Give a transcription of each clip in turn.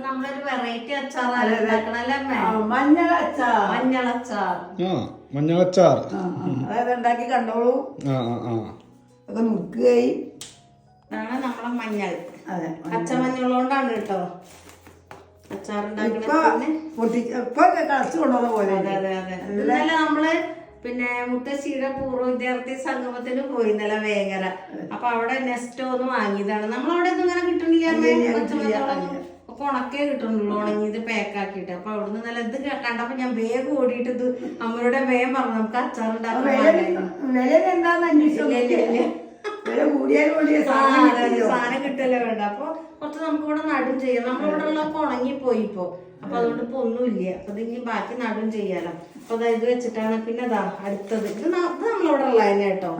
നമ്മളൊരു വെറൈറ്റി അച്ചാറാണ് മഞ്ഞളച്ചാർ അതായത് ഉണ്ടാക്കി കണ്ടോളൂ. ഒക്കെ നുറുക്കുകയും ഇതാണ് നമ്മളെ മഞ്ഞൾ. അതെ, പച്ചമഞ്ഞളോണ്ടാണ് കേട്ടോ അച്ചാറുണ്ടാക്കുന്നത്. കളച്ചു കൊണ്ടുവന്ന പോലെ. അതെ അതെ അതെ. ഇന്നലെ നമ്മള് പിന്നെ മുത്തശ്ശിയുടെ പൂർവ്വ വിദ്യാർത്ഥി സംഗമത്തിന് പോയി ഇന്നലെ വേങ്ങര. അപ്പൊ അവിടെ നെസ്റ്റോ ഒന്ന് വാങ്ങിയതാണ്. നമ്മളവിടെ ഒന്നും ഇങ്ങനെ കിട്ടണില്ല, പച്ചമഞ്ഞളൊന്നും ഒക്കെ ഉണക്കേ കിട്ടുന്നുള്ളൂ, ഉണങ്ങിയത് പാക്കാക്കിട്ട്. അപ്പൊ അവിടുന്ന് നല്ല ഇത് കണ്ടപ്പോ ഞാൻ വേഗം ഓടിയിട്ട് ഇത് അമ്മയുടെ വേഗം പറഞ്ഞു നമുക്ക് അച്ചാറുണ്ടാക്കാൻ. സാധനം കിട്ടല്ലേ വേണ്ട. അപ്പൊ കുറച്ച് നമുക്ക് ഇവിടെ നടും ചെയ്യാം. നമ്മളിവിടെ ഉള്ളപ്പോ ഉണങ്ങിപ്പോയി ഇപ്പൊ. അപ്പൊ അതുകൊണ്ട് ഇപ്പൊ ഒന്നുമില്ല. അപ്പൊ ഇത് ഇനി ബാക്കി നടും ചെയ്യാലോ. അപ്പൊ അത് ഇത് വെച്ചിട്ടാണ്. പിന്നെ അതാ അടുത്തത് ഇത് നമ്മളിവിടെ ഉള്ള തന്നെ കേട്ടോ.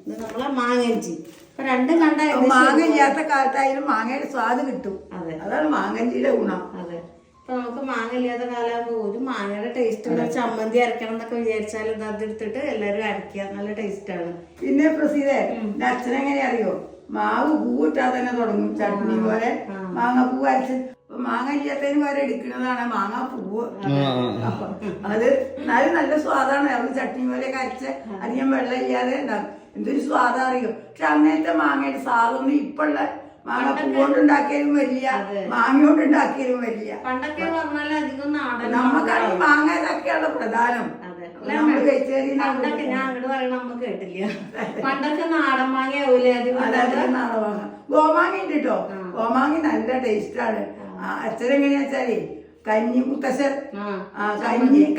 ഇത് നമ്മളെ മാങ്ങഞ്ചി. ഇപ്പൊ രണ്ടും കണ്ട മാങ്ങ ഇല്ലാത്ത കാലത്തായാലും മാങ്ങയുടെ സ്വാദ് കിട്ടും. അതെ, അതാണ് മാങ്ങഞ്ചിയുടെ ഗുണം. അതെ. ഇപ്പൊ നമുക്ക് മാങ്ങ ഇല്ലാത്ത കാലമാകുമ്പോ ഒരു മാങ്ങയുടെ ടേസ്റ്റ് ഉള്ള ചമ്മന്തി അരക്കണം എന്നൊക്കെ വിചാരിച്ചാൽ അതെടുത്തിട്ട് എല്ലാരും അരക്കുക. നല്ല ടേസ്റ്റ് ആണ്. പിന്നെ പ്രസീതേ, എന്റെ അച്ഛനെങ്ങനെ അറിയോ, മാവ് പൂവിട്ടാ തന്നെ തുടങ്ങും ചട്നി പോലെ. മാങ്ങ പൂവ് അരച്ച് മാങ്ങ ഇല്ലാത്തതിന് വരെ എടുക്കുന്നതാണ് മാങ്ങ പൂവ്. അപ്പൊ അത് എന്നാലും നല്ല സ്വാദാണ്. അത് ചട്നി പോലെയൊക്കെ അരച്ച് അധികം വെള്ളം ഇല്ലാതെ ഉണ്ടാകും. എന്തൊരു സ്വാദം അറിയോ. പക്ഷെ അങ്ങനത്തെ മാങ്ങയുടെ സ്വാദൊന്നും ഇപ്പുള്ള മാങ്ങ പൂവോണ്ടുണ്ടാക്കിയാലും വലിയ, മാങ്ങ കൊണ്ട് ഉണ്ടാക്കിയാലും വലിയ. പണ്ടൊക്കെ പറഞ്ഞാൽ അധികം നാടൻ നമുക്കാണെങ്കിൽ മാങ്ങ ഇതൊക്കെയാണ് പ്രധാനം. പണ്ടൊക്കെ ഞാൻ അങ്ങോട്ട് പറയണ നമ്മ കേട്ടില്ല. പണ്ടൊക്കെ നാടൻ മാങ്ങ ആവൂലേ? നാടൻ മാങ്ങ. ഗോമാങ്ങ ഉണ്ട് കേട്ടോ. ഗോമാങ്ങ നല്ല ടേസ്റ്റാണ്. അച്ഛനെങ്ങനെയാ വെച്ചാലേ കഞ്ഞി മുത്തശ്ശൻ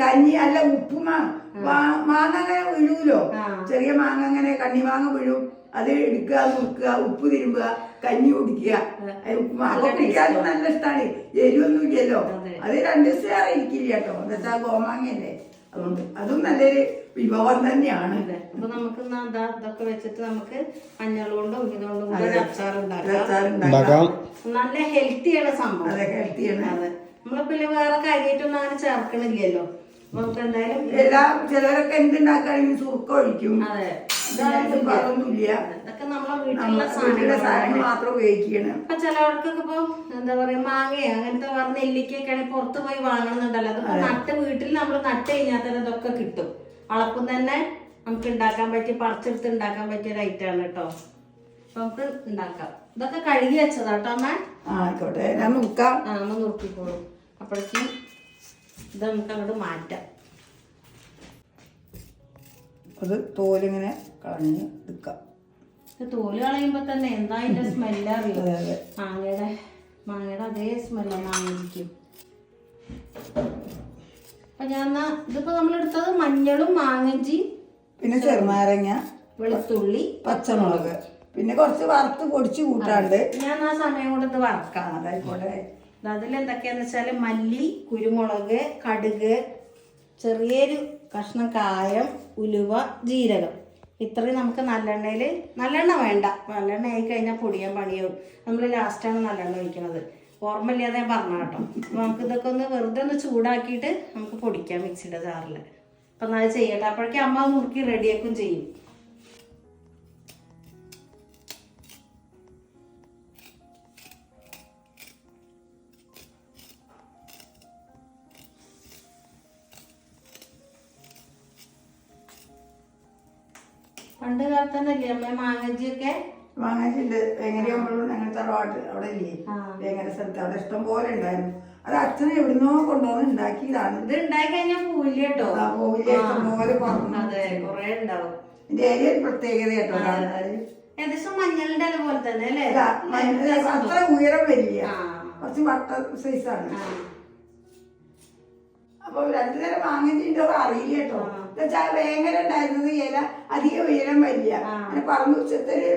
കഞ്ഞി അല്ല ഉപ്പുമാ മാങ്ങ അങ്ങനെ വീഴൂലോ. ചെറിയ മാങ്ങ അങ്ങനെ കണ്ണിമാങ്ങ വീഴും. അത് എടുക്കുക, നുറുക്കുക, ഉപ്പ് തിരുമ്പുക, കഞ്ഞി കുടിക്കുക. ഉപ്പുമാങ്ങ കുടിക്കാൻ നല്ല ഇഷ്ടമാണ്. എരിവൊന്നും ഇല്ലല്ലോ. അത് 2 ദിവസം ഇരിക്കില്ല കേട്ടോ. എന്താ വെച്ചാൽ ഗോമാങ്ങയല്ലേ. അതുകൊണ്ട് അതും നല്ലൊരു വിഭവം തന്നെയാണ്. അപ്പൊ നമുക്ക് ഇതൊക്കെ വെച്ചിട്ട് നമുക്ക് മഞ്ഞളുകൊണ്ടും ഇതുകൊണ്ടും കൂടെ അച്ചാറുണ്ടാക്കാം. നല്ല ഹെൽത്തിയാണ് സംഭവം. അതെ, ഹെൽത്തിയാണ്. അതെ, നമ്മളിപ്പോ വേറെ കാര്യമായിട്ടൊന്നും അങ്ങനെ ചേർക്കണില്ലല്ലോ. നമുക്ക് എന്തായാലും ചിലരൊക്കെ എന്തുണ്ടാക്കുകയാണെങ്കിൽ സുർക്ക ഒഴിക്കും. അതെ, അതൊന്നുമില്ല. ഇതൊക്കെ നമ്മളെ വീട്ടിലുള്ള സാധനങ്ങൾ മാത്രം ഉപയോഗിക്കണം. ഇപ്പൊ ചിലവർക്കൊക്കെ ഇപ്പൊ എന്താ പറയാ മാങ്ങയോ അങ്ങനത്തെ വേറെ നെല്ലിക്കൊക്കെയാണ് പുറത്ത് പോയി വാങ്ങണമെന്നുണ്ടല്ലോ. അതിപ്പോ നട്ട് വീട്ടിൽ നമ്മൾ നട്ട് കഴിഞ്ഞാൽ തന്നെ ഇതൊക്കെ കിട്ടും. അളപ്പം തന്നെ നമുക്ക് ഉണ്ടാക്കാൻ പറ്റിയ, പറിച്ചെടുത്ത് ഉണ്ടാക്കാൻ പറ്റിയ ഒരു ഐറ്റാണ് കേട്ടോ. അപ്പൊ നമുക്ക് ഉണ്ടാക്കാം. ഇതൊക്കെ കഴുകി വെച്ചതാട്ടോ അമ്മ. ആയിക്കോട്ടെ, ഞാൻ നോക്കാം. അമ്മ നോക്കിക്കോളും. അപ്പോഴേക്കും ഇത് നമുക്ക് അങ്ങോട്ട് മാറ്റാം. അത് തോലിങ്ങനെ കളഞ്ഞ് എടുക്കാം. തോല് കളയുമ്പോ തന്നെ എന്താ അതിന്റെ സ്മെല്ല് അറിയോ? മാങ്ങയുടെ അതേ സ്മെല്ലാണ് മാങ്ങയ്ക്കും. അപ്പൊ ഞാൻ ഇതിപ്പോ നമ്മളെടുത്തത് മഞ്ഞളും മാങ്ങഞ്ചി, പിന്നെ ചെറുനാരങ്ങ, വെളുത്തുള്ളി, പച്ചമുളക്, പിന്നെ കുറച്ച് വറുത്ത് പൊടിച്ച് കൂട്ടാണ്ട് ഞാൻ ആ സമയം കൊണ്ട് ഇത് വറക്കാം. അതായിക്കോട്ടെ. അതിലെന്തൊക്കെയാന്ന് വെച്ചാല് മല്ലി, കുരുമുളക്, കടുക്, ചെറിയൊരു കഷ്ണം കായം, ഉലുവ, ജീരകം. ഇത്രയും നമുക്ക് നല്ലെണ്ണ വേണ്ട. നല്ലെണ്ണ ആയി കഴിഞ്ഞാൽ പൊടിയാൻ പണിയാവും. നമ്മൾ ലാസ്റ്റാണ് നല്ലെണ്ണ ഒഴിക്കുന്നത്. ഓർമ്മയില്ലാതെ ഞാൻ പറഞ്ഞ കേട്ടോ. നമുക്ക് ഇതൊക്കെ ഒന്ന് വെറുതെ ഒന്ന് ചൂടാക്കിയിട്ട് നമുക്ക് പൊടിക്കാം മിക്സിയുടെ ജാറിൽ. അപ്പം അത് ചെയ്യട്ടെ. അപ്പോഴേക്കും അമ്മ നുറുക്കി റെഡിയാക്കും ചെയ്യും. പണ്ട് കാലത്ത് തന്നെ ഇല്ലേ അമ്മ മാങ്ങഞ്ചിയൊക്കെ? മാങ്ങാഞ്ചിണ്ട്. വേങ്ങരയാകുമ്പോഴും ഞങ്ങൾ തറവാട്ട് അവിടെ ഇല്ലേ, വേങ്ങര സ്ഥലത്ത് അവിടെ ഇഷ്ടം പോലെ ഉണ്ടായിരുന്നു. അത് അച്ഛനെ എവിടുന്നോ കൊണ്ടുവന്ന് ഉണ്ടാക്കിയതാണ്. ഇത് ഉണ്ടായി കഴിഞ്ഞാൽ പോവില്ല കേട്ടോ. പോവില്ല, ഇഷ്ടം പോലെ പറഞ്ഞു. അതെ, കുറെ ഉണ്ടാവും. ഇതിന്റെ ഏരിയ ഒരു പ്രത്യേകത കേട്ടോ. ഏകദേശം മഞ്ഞളുടെ അതുപോലെ തന്നെ അല്ലേ? അത്ര ഉയരം വരില്ല, കുറച്ച് വട്ട സൈസാണ്. അപ്പൊ 2 തരം മാങ്ങഞ്ചിണ്ടോ അറിയില്ല കേട്ടോ. എന്നുവെച്ചാൽ വേങ്ങര ഉണ്ടായിരുന്നത് ഇല അധികം ഉയരം വരില്ല. അങ്ങനെ പറമ്പ് ഉച്ചത്തൊരു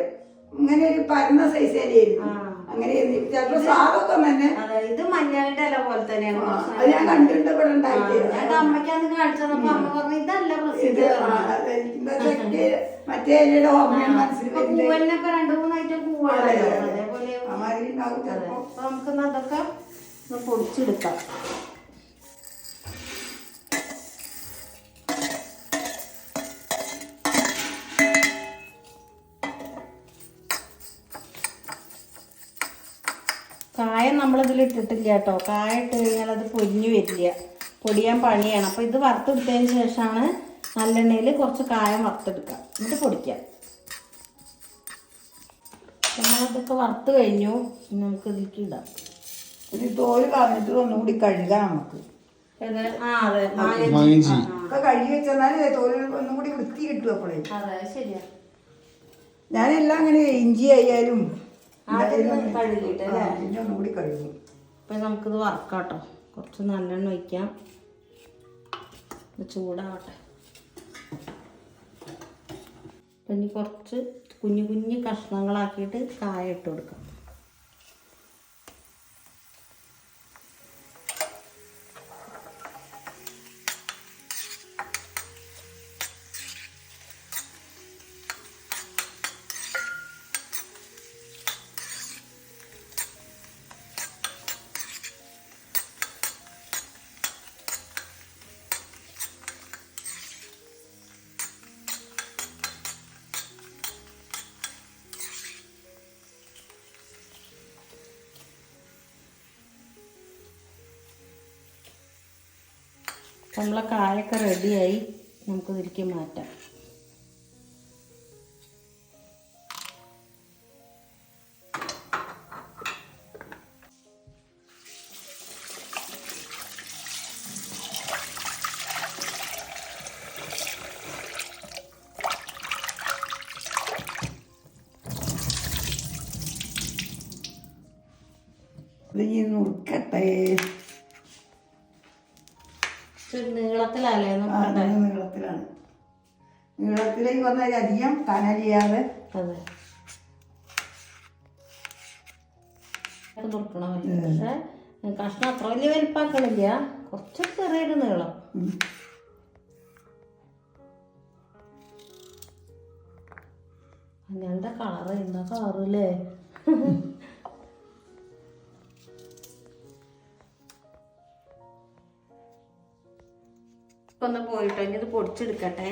ഇങ്ങനെ ഒരു പരന്ന സൈസ് ഇലയായിരുന്നു. അങ്ങനെ ചിലപ്പോ സാധൊക്കെ തന്നെ. അതെ, ഇത് മഞ്ഞളിന്റെ ഇല പോലെ തന്നെയാണ്. അത് ഞാൻ കണ്ടിട്ടുണ്ട് ഇവിടെ ഉണ്ടായിട്ട്. ഞാൻ അമ്മയ്ക്കന്ന് കാണിച്ചപ്പോ അമ്മ പറഞ്ഞു ഇതല്ല പ്രസിദ്ധ. മറ്റേ ഇലയുടെ ഓർമ്മയാണ് മനസ്സിൽ വരുന്നത്. പൂവലിനൊക്കെ 2-3 ഐറ്റം പൂവുണ്ടല്ലോ, അതേപോലെ അമാതിരി ഉണ്ടാവും ചിലപ്പോ. അപ്പൊ നമുക്കൊന്ന് അതൊക്കെ ഒന്ന് പൊടിച്ചെടുക്കാം. കായം നമ്മളിതിൽ ഇട്ടിട്ടില്ല കേട്ടോ. കായ ഇട്ട് കഴിഞ്ഞാൽ അത് പൊരിഞ്ഞു വരില്ല, പൊടിയാൻ പണിയാണ്. അപ്പോൾ ഇത് വറുത്തെടുത്തതിന് ശേഷമാണ് നല്ലെണ്ണയിൽ കുറച്ച് കായം വറുത്തെടുക്കുക, എന്നിട്ട് പൊടിക്കാം. നമ്മളതൊക്കെ വറുത്ത് കഴിഞ്ഞു. നമുക്ക് ഇതിലേക്ക് ഇടാം. ഇത് തോല് കളഞ്ഞിട്ട് ഒന്നുകൂടി കഴുകാം നമുക്ക്. അതെ, ഒക്കെ കഴുകി വെച്ചാൽ തോല് ഒന്നുകൂടി വൃത്തി കിട്ടും അപ്പോഴേ. അതെ, ശരിയാ. ഞാനെല്ലാം അങ്ങനെ ഇഞ്ചി ആയാലും കഴുകിയിട്ട് പിന്നെ ഒന്നുകൂടി കഴുകും. അപ്പം നമുക്കിത് വറക്കാട്ടോ. കുറച്ച് നല്ലെണ്ണ ഒഴിക്കാം, ചൂടാവട്ടെ. അപ്പം ഇനി കുറച്ച് കുഞ്ഞു കുഞ്ഞു കഷ്ണങ്ങളാക്കിയിട്ട് കായ ഇട്ട് കൊടുക്കാം. നമ്മളെ കായൊക്കെ റെഡിയായി, നമുക്ക് ഇതിലേക്ക് മാറ്റാം. ഇത് നുറുക്കട്ടെ. നീളത്തിലല്ലേ? നീളത്തിലാണ്. നീളത്തിലേക്ക് പറഞ്ഞാൽ അധികം കനലിയാതെ. അതെ, തുറക്കണം. പക്ഷെ കഷ്ണം അത്ര വലിയ വലിപ്പാക്കണില്ല, കുറച്ച് ചെറിയൊരു നീളം. അങ്ങനത്തെ കളറ് എന്താ കളറല്ലേ? ഒന്ന് പോയിട്ടോ, ഇനി ഇത് പൊടിച്ചെടുക്കട്ടെ.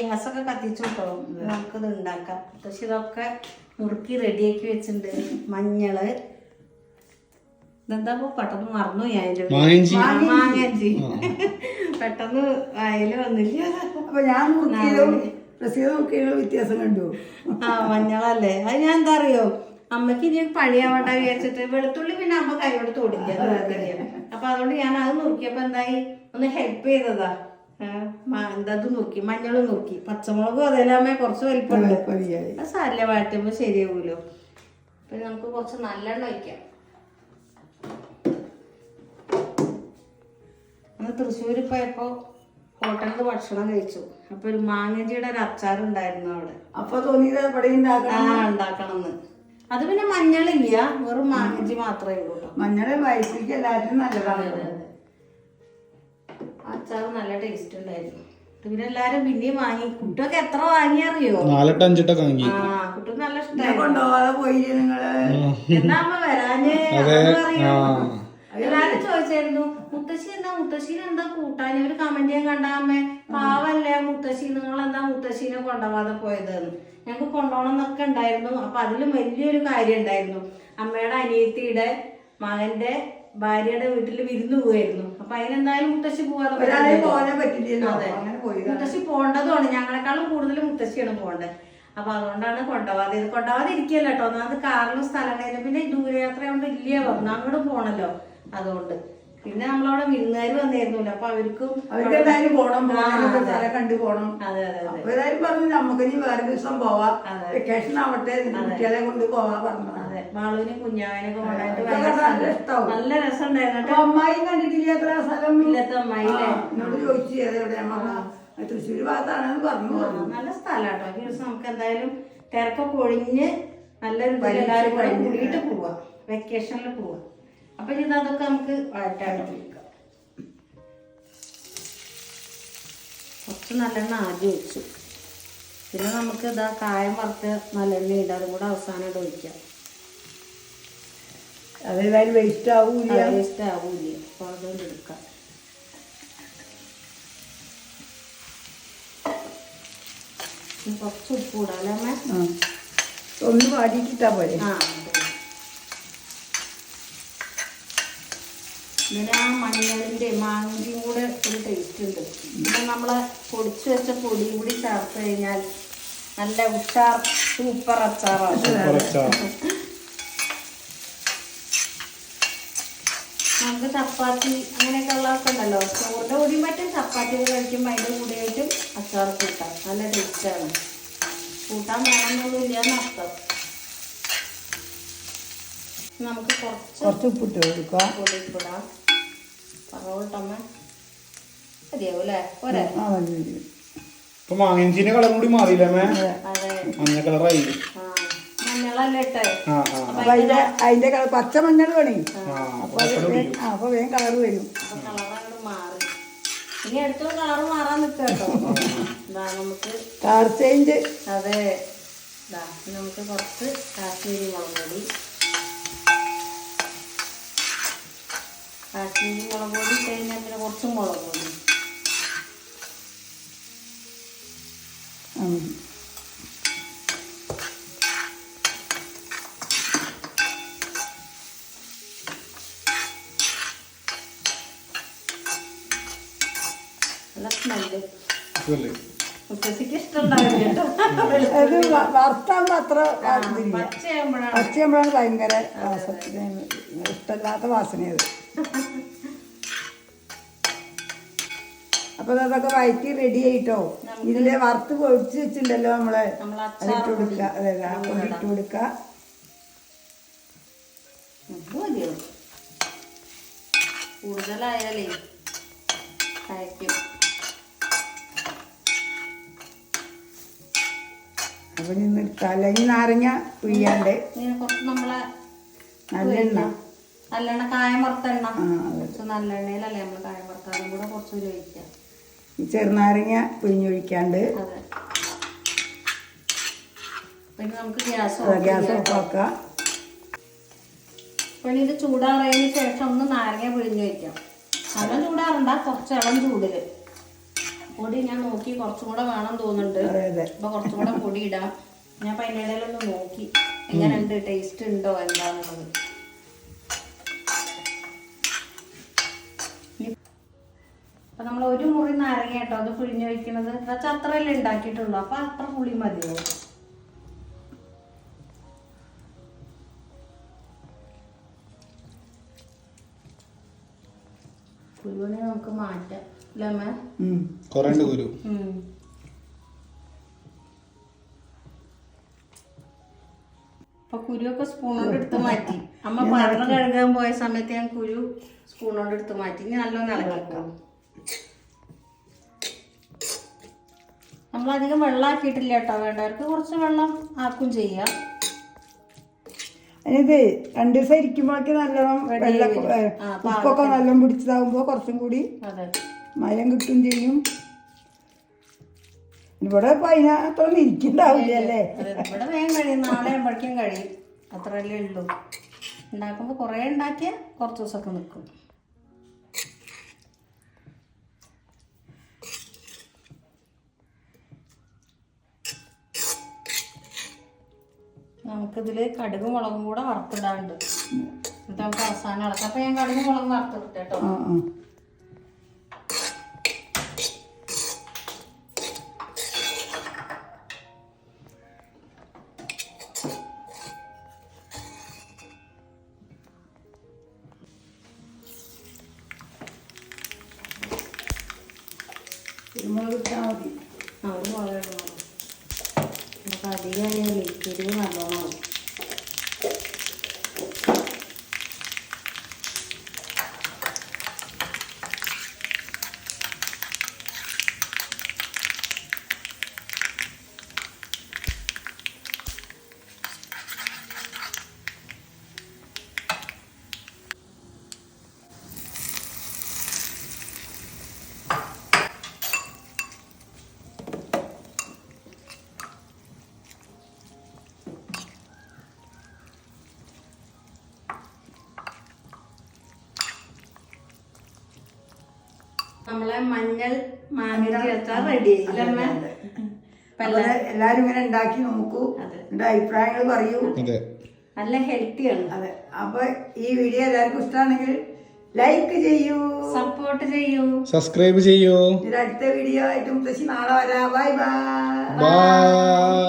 ഗ്യാസൊക്കെ കത്തിച്ചു കേട്ടോ, നമുക്കിത് ഉണ്ടാക്കാം. പക്ഷെ ഇതൊക്കെ നുറുക്കി റെഡിയാക്കി വെച്ചിട്ടുണ്ട്. മഞ്ഞള്, ഇതെന്താ പെട്ടെന്ന് മറന്നു മാങ്ങാഞ്ചി. പെട്ടെന്ന് വായില് വന്നില്ല. അപ്പൊ ഞാൻ വ്യത്യാസം കണ്ടു. മഞ്ഞളല്ലേ, അത് ഞാൻ എന്താ അറിയോ, അമ്മക്ക് ഇനി പണിയാവണ്ട വിചാരിച്ചിട്ട് വെളുത്തുള്ളി പിന്നെ അമ്മ കൈയോട് തൊടില്ല. അപ്പൊ അതുകൊണ്ട് ഞാൻ അത് നുറുക്കിയപ്പോ എന്തായി, ഒന്ന് ഹെൽപ്പ് ചെയ്തതാ. എന്തത് നുറുക്കി, മഞ്ഞൾ നുറുക്കി, പച്ചമുളകും അതെല്ലാമേ കുറച്ച് വലിപ്പമുണ്ട്. സാരില്ല, വാട്ടുമ്പോ ശരിയാവൂലോ. പിന്നെ നമുക്ക് കുറച്ച് നല്ലെണ്ണ ഒഴിക്കാം. അന്ന് തൃശ്ശൂർ പോയപ്പോ ഹോട്ടലിൽ ഭക്ഷണം കഴിച്ചു. അപ്പൊ ഒരു മാങ്ങഞ്ചിയുടെ ഒരു അച്ചാറുണ്ടായിരുന്നു അവിടെ. അപ്പൊ തോന്നിയത് ഉണ്ടാക്കണമെന്ന്. അത് പിന്നെ മഞ്ഞളില്ല, വെറും മാങ്ങഞ്ചി മാത്രമേ ഉള്ളൂ കേട്ടോ. മഞ്ഞൾ വയസ്സിലേക്ക് എല്ലാത്തിനും നല്ലതാണ്. അച്ചാറ് നല്ല ടേസ്റ്റ് ഉണ്ടായിരുന്നു. പിന്നെ എല്ലാരും പിന്നെയും വാങ്ങി. കുട്ടിയൊക്കെ എത്ര വാങ്ങി അറിയോ? 4-5 വാങ്ങി. കുട്ടിക്ക് നല്ല ഇഷ്ടമായി. കൊണ്ടുപോകാതെ പോയി നിങ്ങള്. എന്നാ അമ്മ വരാഞ്ഞേ? എല്ലാരും ചോദിച്ചായിരുന്നു മുത്തശ്ശി എന്നാ മുത്തശ്ശീനെ എന്താ കൂട്ടാൻ ഒരു കമന്റ് ഞാൻ കണ്ട അമ്മേ പാവല്ലേ മുത്തശ്ശി, നിങ്ങൾ എന്താ മുത്തശ്ശീനെ കൊണ്ടുപോകാതെ പോയതെന്ന്. ഞങ്ങൾക്ക് കൊണ്ടുപോകണം എന്നൊക്കെ ഉണ്ടായിരുന്നു. അപ്പൊ അതിലും വലിയൊരു കാര്യം ഉണ്ടായിരുന്നു. അമ്മയുടെ അനിയത്തിയുടെ മകന്റെ ഭാര്യയുടെ വീട്ടിൽ വിരുന്ന് പോവായിരുന്നു. അപ്പൊ അതിനെന്തായാലും മുത്തശ്ശി പോകാതെ മുത്തശ്ശി പോകേണ്ടതുമാണ്. ഞങ്ങളെക്കാളും കൂടുതൽ മുത്തശ്ശിയാണ് പോകേണ്ടത്. അപ്പൊ അതുകൊണ്ടാണ് കൊണ്ടുപോകാതെ ഇരിക്കല്ലോ കേട്ടോ. ഒന്നാമത് കാറിലും സ്ഥലം കഴിഞ്ഞു. പിന്നെ ദൂരയാത്ര കൊണ്ട് ഇല്ല പറഞ്ഞു അങ്ങോട്ട് പോണല്ലോ. അതുകൊണ്ട് പിന്നെ നമ്മളവിടെ വിരുന്നുകാർ വന്നിരുന്നല്ലോ. അപ്പൊ അവർക്കും എന്തായാലും പോണം, കണ്ടു പോണം. അതെ അതെ അതെ. അപ്പൊ ഏതായാലും പറഞ്ഞു നമുക്ക് ഇനി വേറെ ദിവസം പോവാം, വെക്കേഷൻ ആവട്ടെ, കുട്ടികളെ കൊണ്ട് പോവാ പറഞ്ഞു. അതെ, മാളൂനും കുഞ്ഞാവനൊക്കെ കൊണ്ടായിട്ട് നല്ല രസം ഉണ്ടായിരുന്നു. അമ്മായി കണ്ടിട്ടില്ല എത്ര സ്ഥലം ഇല്ലത്തെ അമ്മായില്ലേ എന്നോട് ചോദിച്ചു എവിടെ തൃശ്ശൂർ ഭാഗത്താണെന്ന് പറഞ്ഞു. നല്ല സ്ഥലം കേട്ടോ. ഈ ദിവസം നമുക്ക് എന്തായാലും തിരക്കൊക്കെ ഒഴിഞ്ഞ് നല്ല എല്ലാവരും കൂടെ കൂടിയിട്ട് പോവാം, വെക്കേഷനിൽ പോവാം. അപ്പൊ ഇത് അതൊക്കെ നമുക്ക് വഴറ്റായിട്ട് വെക്കാം. കുറച്ച് നല്ലെണ്ണ ആദ്യം ഒഴിച്ചു. പിന്നെ നമുക്ക് ഇതാ കായം വറുത്ത് നല്ലെണ്ണ ഇടാം. അതും കൂടെ അവസാനമായിട്ട് ഒഴിക്കാം. അതേതായാലും വേസ്റ്റ് ആവൂല. അപ്പൊ അതുകൊണ്ട് എടുക്കാം. കുറച്ച് ഉപ്പ് ഇടാല്ലേ അമ്മ? ഒന്ന് വാടിയിട്ടാ പോലെ. ഇതിന് ആ മഞ്ഞളിന്റെ മാങ്ങിയും കൂടെ ഒരു ടേസ്റ്റ് ഉണ്ട്. പിന്നെ നമ്മളെ പൊടിച്ചു വെച്ച പൊടിയും കൂടി ചേർത്ത് കഴിഞ്ഞാൽ നല്ല ഉഷാർ സൂപ്പർ അച്ചാറാണ്. നമുക്ക് ചപ്പാത്തി അങ്ങനെയൊക്കെ ഉള്ളതൊക്കെ ഉണ്ടല്ലോ, ചോറിന്റെ കൂടിയും പറ്റും, ചപ്പാത്തി കഴിക്കുമ്പോൾ അതിന്റെ കൂടെയായിട്ടും അച്ചാർ കൂട്ടാം. നല്ല ടേസ്റ്റാണ്. കൂട്ടാൻ വേണമെന്നൊന്നുമില്ല എന്നർത്ഥം. നമുക്ക് കുറച്ച് ഉപ്പിട്ട് കൊടുക്കാം. പൊടിയിടാം. പറവട്ടമ്മ മതിയാവും അല്ലേ? പോരെ? ഇപ്പൊ മാങ്ങഞ്ചിന്റെ കളർ കൂടി മാറിയില്ലേ? അതെ, മഞ്ഞ കളറായി. മഞ്ഞളല്ലേ ഇട്ടേ? അതിന്റെ കളർ പച്ച മഞ്ഞൾ വേണേ. അപ്പൊ വേഗം കളർ വരും. കളറങ്ങോട്ട് മാറി. ഇനി അടുത്ത കളറ് മാറാൻ നിൽക്കുക കേട്ടോ. നമുക്ക് കളർ ചേഞ്ച്. അതെ, നമുക്ക് കുറച്ച് കാശ്മീരി മുളക് പൊടി. കാശ്മീരി മുളക് പൊടി ഇട്ട് കഴിഞ്ഞാൽ പിന്നെ കുറച്ച് മുളക് പൊടി. നല്ല സ്മെല്ല്. മുത്തശ്ശിക്ക് ഇഷ്ടമുണ്ടാവില്ല കേട്ടോ. വറുത്താകുമ്പോ അത്ര പച്ചയാകുമ്പോഴാണ് പച്ചയാകുമ്പോഴാണ് ഭയങ്കര ഇഷ്ടമില്ലാത്ത വാസനയത്. അപ്പൊ അതൊക്കെ വയറ്റി റെഡി ആയിട്ടോ. ഇതിലെ വറുത്ത് പൊടിച്ച് വെച്ചിട്ടുണ്ടല്ലോ നമ്മള്, അതിട്ട് കൊടുക്ക. അതെ, ഇട്ട് കൊടുക്ക. കൂടുതലായാലേ കഴിക്കും. അപ്പൊ നിന്ന് അല്ലെങ്കിൽ നാരങ്ങ പിഴിയാണ്ട് കുറച്ച് നമ്മളെ നല്ലെണ്ണ കായം വറുത്തെണ്ണ, കുറച്ച് നല്ലെണ്ണയിലല്ലേ നമ്മള് കായം വറുത്ത, അതും കൂടെ കുറച്ചുകൂടി ഒഴിക്കാം. ചെറുനാരങ്ങ പിഴിഞ്ഞൊഴിക്കാണ്ട്. അതെ, പിന്നെ നമുക്ക് ഗ്യാസ് ഓഫാക്കാം. പിന്നെ ഇത് ചൂടാറിയതിന് ശേഷം ഒന്ന് നാരങ്ങ പിഴിഞ്ഞ് വയ്ക്കാം. നല്ല ചൂടാറണ്ട, കുറച്ച് ഇളം ചൂടില്. പൊടി ഞാൻ നോക്കി കുറച്ചും കൂടെ വേണം തോന്നുന്നുണ്ട്. അപ്പൊ കുറച്ചും കൂടെ പൊടി ഇടാം. ഞാൻ പൈനടയിലൊന്ന് നോക്കി എങ്ങനെയുണ്ട്, ടേസ്റ്റ് ഉണ്ടോ എന്താന്നുള്ളത്. അപ്പൊ നമ്മൾ ഒരു മുറി നാരങ്ങ കേട്ടോ അത് പിഴിഞ്ഞ് വയ്ക്കണത്. എന്നുവെച്ചാൽ അത്രയല്ലേ ഉണ്ടാക്കിയിട്ടുള്ളൂ. അപ്പൊ അത്ര പുളി മതിയോ? കുരുവിനെ നമുക്ക് മാറ്റാം അല്ലേ അമ്മ? അപ്പൊ കുരുവൊക്കെ സ്പൂൺ കൊണ്ട് എടുത്ത് മാറ്റി. അമ്മ പാത്രം കഴുകാൻ പോയ സമയത്ത് ഞാൻ കുരു സ്പൂൺ കൊണ്ട് എടുത്ത് മാറ്റി. ഇനി നല്ലോണം ഇളക്കിക്കാം. നമ്മളധികം വെള്ളമാക്കിയിട്ടില്ല കേട്ടോ. വേണ്ടവർക്ക് കുറച്ച് വെള്ളം ആക്കും ചെയ്യാം. ഇത് 2 ദിവസം ഇരിക്കുമ്പോഴൊക്കെ നല്ലോണം ഉപ്പൊക്കെ നല്ലോണം പിടിച്ചതാകുമ്പോ കുറച്ചും കൂടി മയം കിട്ടും ചെയ്യും. ഇവിടെ അതിനകത്തൊന്നും ഇരിക്കണ്ടാവില്ലേ? ഇവിടെ വേഗം കഴിയും. നാളെ ആകുമ്പോഴേക്കും കഴിയും. അത്രയല്ലേ ഉള്ളൂ. ഉണ്ടാക്കുമ്പോൾ കുറേ ഉണ്ടാക്കിയാൽ കുറച്ച് ദിവസമൊക്കെ നിൽക്കും. നമുക്കിതിൽ കടുകും മുളകും കൂടെ വറുത്തിടാണ്ട് എന്നിട്ട് നമുക്ക് അവസാനം ഇളക്കാം. അപ്പം ഞാൻ കടുകും മുളകും വറുത്തിട്ട് കേട്ടോ. കുരുമുളക് ഇട്ടാൽ മതി. ഒരു മുളക് ഇടണം. നമുക്ക് അധികമായാലേ എരിവ് നല്ലോണം. നമ്മളെ മഞ്ഞൾ മാങ്ങ ചേർത്താൽ റെഡി ആയില്ലേ? എല്ലാരും ഇങ്ങനെ ഉണ്ടാക്കി നോക്കൂ, എന്റെ അഭിപ്രായങ്ങൾ പറയൂ. നല്ല ഹെൽത്തിയാണ്. അതെ, അപ്പൊ ഈ വീഡിയോ എല്ലാവർക്കും ഇഷ്ടമാണെങ്കിൽ ലൈക്ക് ചെയ്യൂ, സപ്പോർട്ട് ചെയ്യൂ, സബ്സ്ക്രൈബ് ചെയ്യൂ. അടുത്ത വീഡിയോ ആയിട്ട് മുത്തശ്ശി നാളെ വരാം. Bye bye. ബൈ.